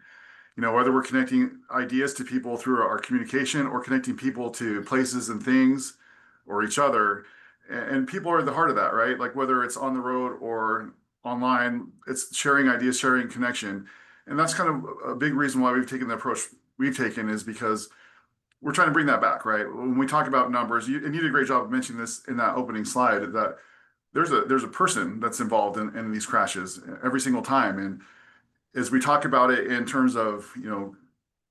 [SPEAKER 3] Whether we're connecting ideas to people through our communication or connecting people to places and things or each other. And people are at the heart of that, right? Like whether it's on the road or online, it's sharing ideas, sharing connection. And that's kind of a big reason why we've taken the approach we've taken, is because we're trying to bring that back, right? When we talk about numbers, and you did a great job of mentioning this in that opening slide, that there's a person that's involved in these crashes every single time. And as we talk about it in terms of,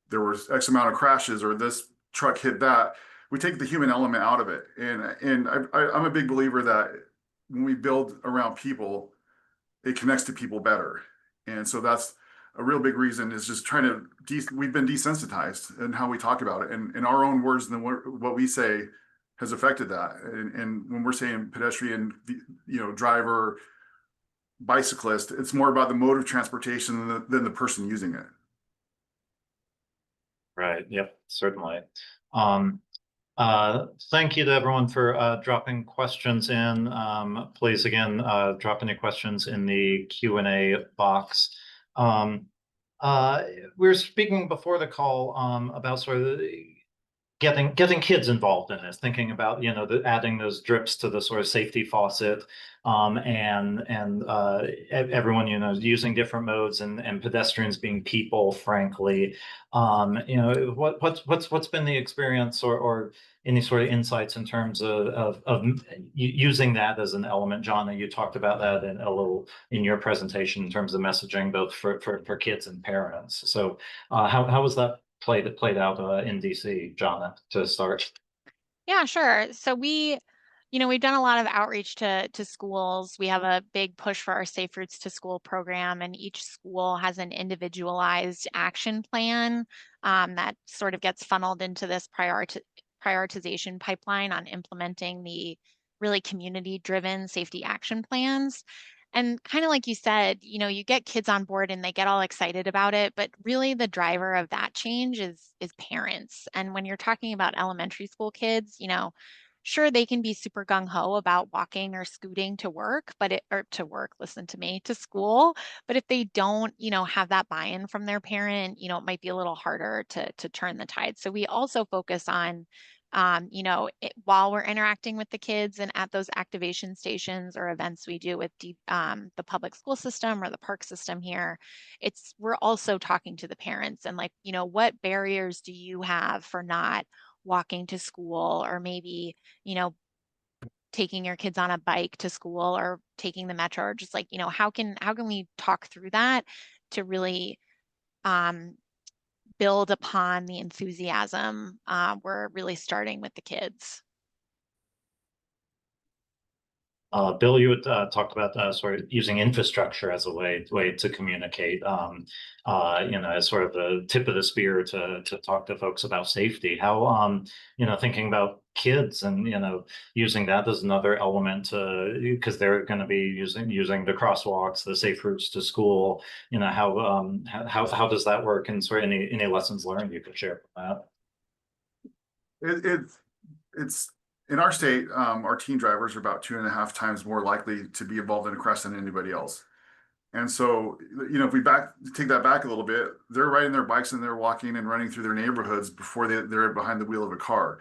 [SPEAKER 3] there was X amount of crashes or this truck hit that, we take the human element out of it. And I'm a big believer that when we build around people, it connects to people better. And so that's a real big reason, is just trying to, we've been desensitized in how we talk about it. And in our own words, than what we say has affected that. And when we're saying pedestrian, driver, bicyclist, it's more about the mode of transportation than the person using it.
[SPEAKER 1] Right. Yep. Certainly. Thank you to everyone for dropping questions in. Please, again, drop any questions in the Q&A box. We were speaking before the call about sort of getting kids involved in this, thinking about adding those drips to the sort of safety faucet, and everyone using different modes, and pedestrians being people, frankly. What's been the experience, or any sort of insights in terms of using that as an element? Jona, you talked about that a little in your presentation in terms of messaging, both for kids and parents. So how was that played out in DC, Jona, to start?
[SPEAKER 4] Yeah, sure. So we've done a lot of outreach to schools. We have a big push for our Safe Routes to School program, and each school has an individualized action plan that sort of gets funneled into this prioritization pipeline on implementing the really community-driven safety action plans. And kind of like you said, you get kids on board and they get all excited about it, but really the driver of that change is parents. And when you're talking about elementary school kids, sure, they can be super gung-ho about walking or scooting to work, listen to me, to school. But if they don't, have that buy-in from their parent, it might be a little harder to turn the tide. So we also focus on while we're interacting with the kids and at those activation stations or events we do with the public school system or the park system here, we're also talking to the parents and like, what barriers do you have for not walking to school, or maybe, taking your kids on a bike to school or taking the metro, or just like, how can we talk through that to really build upon the enthusiasm. We're really starting with the kids.
[SPEAKER 1] Bill, you had talked about sort of using infrastructure as a way to communicate, as sort of the tip of the spear to talk to folks about safety. How, thinking about kids and, using that as another element because they're going to be using the crosswalks, the safe routes to school, how does that work, and sort of any lessons learned you could share from
[SPEAKER 3] that? It's in our state, our teen drivers are about 2.5 times more likely to be involved in a crash than anybody else. And so, if we take that back a little bit, they're riding their bikes and they're walking and running through their neighborhoods before they're behind the wheel of a car.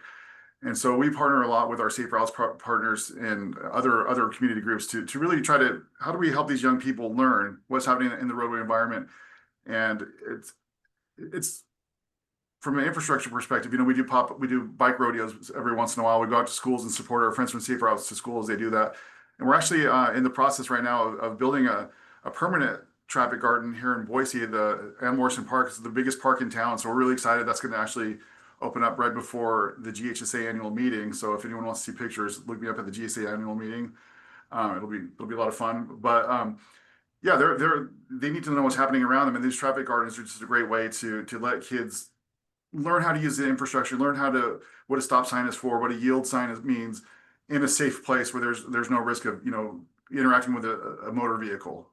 [SPEAKER 3] And so we partner a lot with our Safe Routes partners and other community groups to really try to, how do we help these young people learn what's happening in the roadway environment? And it's from an infrastructure perspective, we do bike rodeos every once in a while. We go out to schools and support our Friends from Safe Routes to Schools. They do that. And we're actually in the process right now of building a permanent traffic garden here in Boise. The Ann Morrison Park is the biggest park in town. So we're really excited. That's going to actually open up right before the GHSA annual meeting. So if anyone wants to see pictures, look me up at the GHSA annual meeting. It'll be a lot of fun. But yeah, they need to know what's happening around them. And these traffic gardens are just a great way to let kids learn how to use the infrastructure, learn what a stop sign is for, what a yield sign means in a safe place where there's no risk of, interacting with a motor vehicle.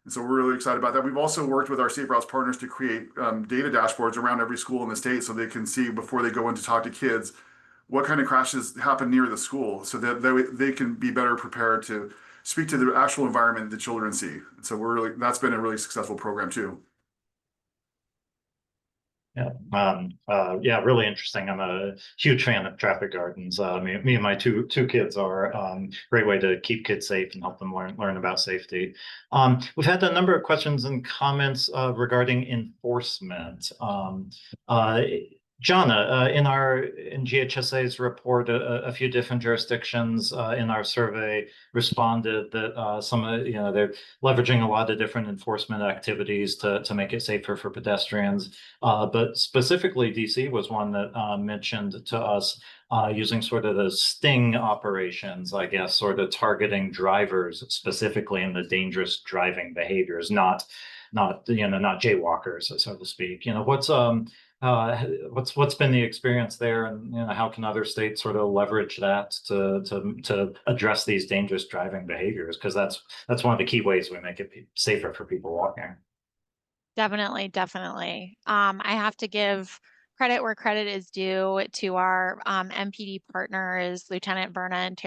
[SPEAKER 3] And so we're really excited about that. We've also worked with our Safe Routes partners to create data dashboards around every school in the state so they can see before they go in to talk to kids what kind of crashes happen near the school so that they can be better prepared to speak to the actual environment the children see. And so that's been a really successful program too.
[SPEAKER 1] Yeah, really interesting. I'm a huge fan of traffic gardens. Me and my two kids are great way to keep kids safe and help them learn about safety. We've had a number of questions and comments regarding enforcement. Jona, in GHSA's report, a few different jurisdictions in our survey responded that they're leveraging a lot of different enforcement activities to make it safer for pedestrians. But specifically, DC was one that mentioned to us using sort of the sting operations, I guess, sort of targeting drivers specifically in the dangerous driving behaviors, not jaywalkers, so to speak. What's been the experience there, and how can other states sort of leverage that to address these dangerous driving behaviors? Because that's one of the key ways we make it safer for people walking.
[SPEAKER 4] Definitely, definitely. I have to give credit where credit is due to our MPD partners, Lieutenant Verna and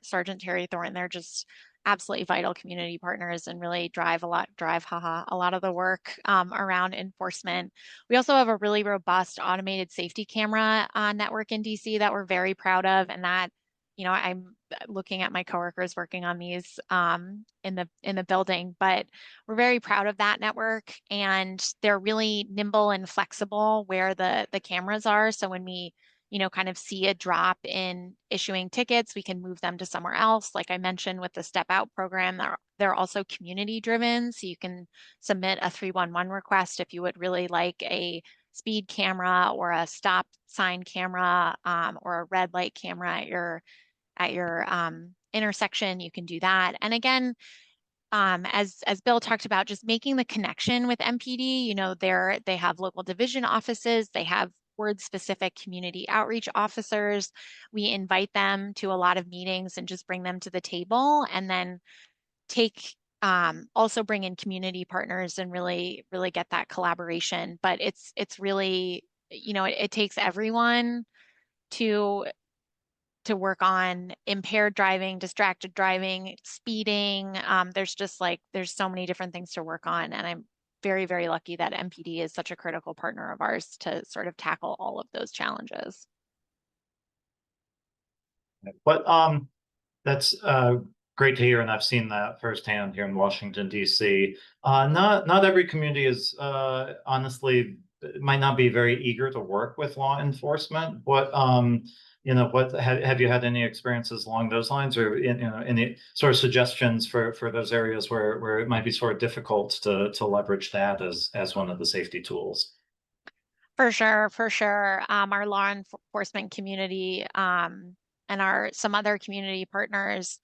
[SPEAKER 4] Sergeant Terry Thorne. They're just absolutely vital community partners and really drive a lot of the work around enforcement. We also have a really robust automated safety camera network in DC that we're very proud of, and that I'm looking at my coworkers working on these in the building, but we're very proud of that network, and they're really nimble and flexible where the cameras are. So when we kind of see a drop in issuing tickets, we can move them to somewhere else. Like I mentioned with the Step Out program, they're also community driven. So you can submit a 311 request if you would really like a speed camera or a stop sign camera or a red light camera at your intersection. You can do that. And again, as Bill talked about, just making the connection with MPD, they have local division offices, they have word-specific community outreach officers. We invite them to a lot of meetings and just bring them to the table, and then also bring in community partners and really, really get that collaboration. But it's really, it takes everyone to work on impaired driving, distracted driving, speeding. There's so many different things to work on. And I'm very, very lucky that MPD is such a critical partner of ours to sort of tackle all of those challenges.
[SPEAKER 1] But that's great to hear, and I've seen that firsthand here in Washington, D.C. Not every community is honestly might not be very eager to work with law enforcement. Have you had any experiences along those lines, or any sort of suggestions for those areas where it might be sort of difficult to leverage that as one of the safety tools?
[SPEAKER 4] For sure. Our law enforcement community and some other community partners,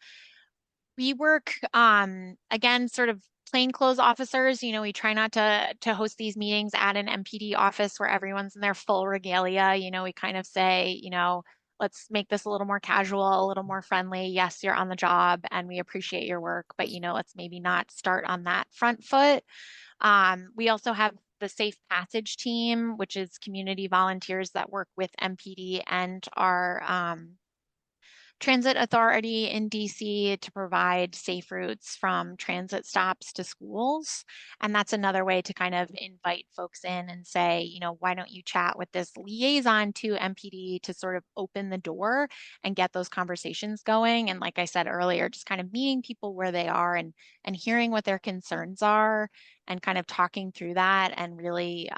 [SPEAKER 4] we work again, sort of plainclothes officers. We try not to host these meetings at an MPD office where everyone's in their full regalia. We kind of say, let's make this a little more casual, a little more friendly. Yes, you're on the job and we appreciate your work, but let's maybe not start on that front foot. We also have the Safe Passage team, which is community volunteers that work with MPD and our transit authority in DC to provide safe routes from transit stops to schools. And that's another way to kind of invite folks in and say, why don't you chat with this liaison to MPD to sort of open the door and get those conversations going. And like I said earlier, just kind of meeting people where they are and hearing what their concerns are and kind of talking through that and really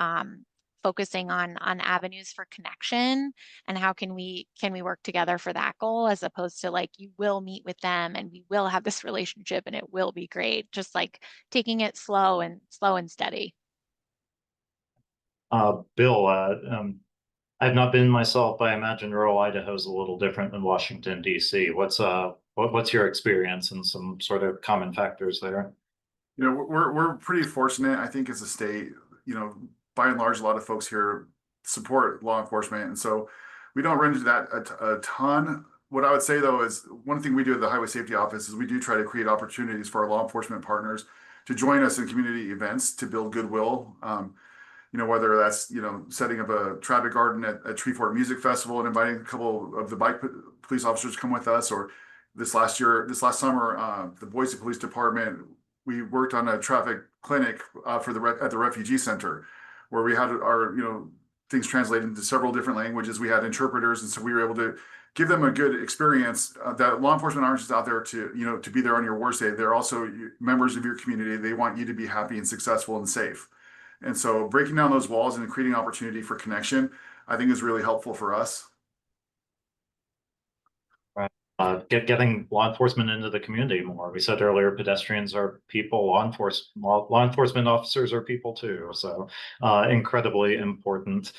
[SPEAKER 4] focusing on avenues for connection and how can we work together for that goal, as opposed to like, you will meet with them and we will have this relationship and it will be great. Just like taking it slow and steady.
[SPEAKER 1] Bill, I've not been myself, but I imagine rural Idaho is a little different than Washington, D.C. What's your experience and some sort of common factors there?
[SPEAKER 3] You know, we're pretty fortunate, I think, as a state. You know, by and large, a lot of folks here support law enforcement, and so we don't run into that a ton. What I would say though is one thing we do at the Highway Safety Office is we do try to create opportunities for our law enforcement partners to join us in community events to build goodwill. You know, whether that's, you know, setting up a traffic garden at Treefort Music Festival and inviting a couple of the bike police officers to come with us, or this last summer, the Boise Police Department, we worked on a traffic clinic at the refugee center, where we had our, you know, things translated into several different languages. We had interpreters, and so we were able to give them a good experience. That law enforcement aren't just out there to, you know, to be there on your worst day. They're also members of your community. They want you to be happy and successful and safe. And so breaking down those walls and creating opportunity for connection, I think, is really helpful for us.
[SPEAKER 1] Getting law enforcement into the community more. We said earlier, pedestrians are people, law enforcement officers are people too. So incredibly important.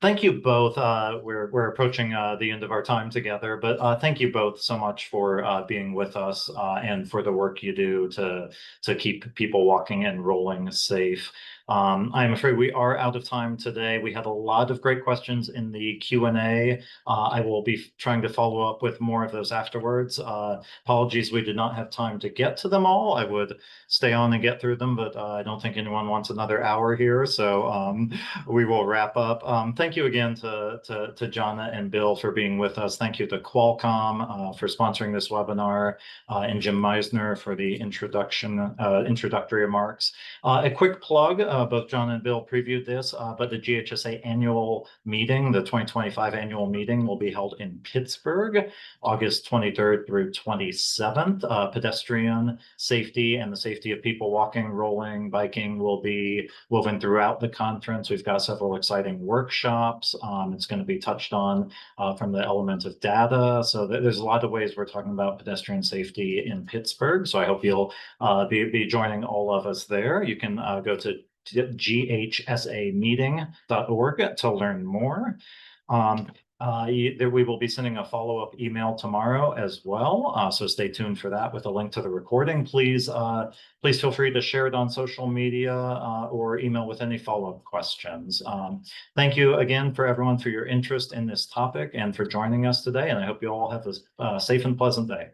[SPEAKER 1] Thank you both. We're approaching the end of our time together, but thank you both so much for being with us and for the work you do to keep people walking and rolling safe. I'm afraid we are out of time today. We had a lot of great questions in the Q&A. I will be trying to follow up with more of those afterwards. Apologies, we did not have time to get to them all. I would stay on and get through them, but I don't think anyone wants another hour here, so we will wrap up. Thank you again to Jona and Bill for being with us. Thank you to Qualcomm for sponsoring this webinar, and Jim Misener for the introductory remarks. A quick plug, both Jona and Bill previewed this, but the GHSA annual meeting, the 2025 annual meeting, will be held in Pittsburgh, August 23rd through 27th. Pedestrian safety and the safety of people walking, rolling, biking will be woven throughout the conference. We've got several exciting workshops. It's going to be touched on from the element of data. So there's a lot of ways we're talking about pedestrian safety in Pittsburgh. So I hope you'll be joining all of us there. You can go to GHSAmeeting.org to learn more. We will be sending a follow-up email tomorrow as well, so stay tuned for that with a link to the recording. Please feel free to share it on social media or email with any follow-up questions. Thank you again for everyone for your interest in this topic and for joining us today, and I hope you all have a safe and pleasant day.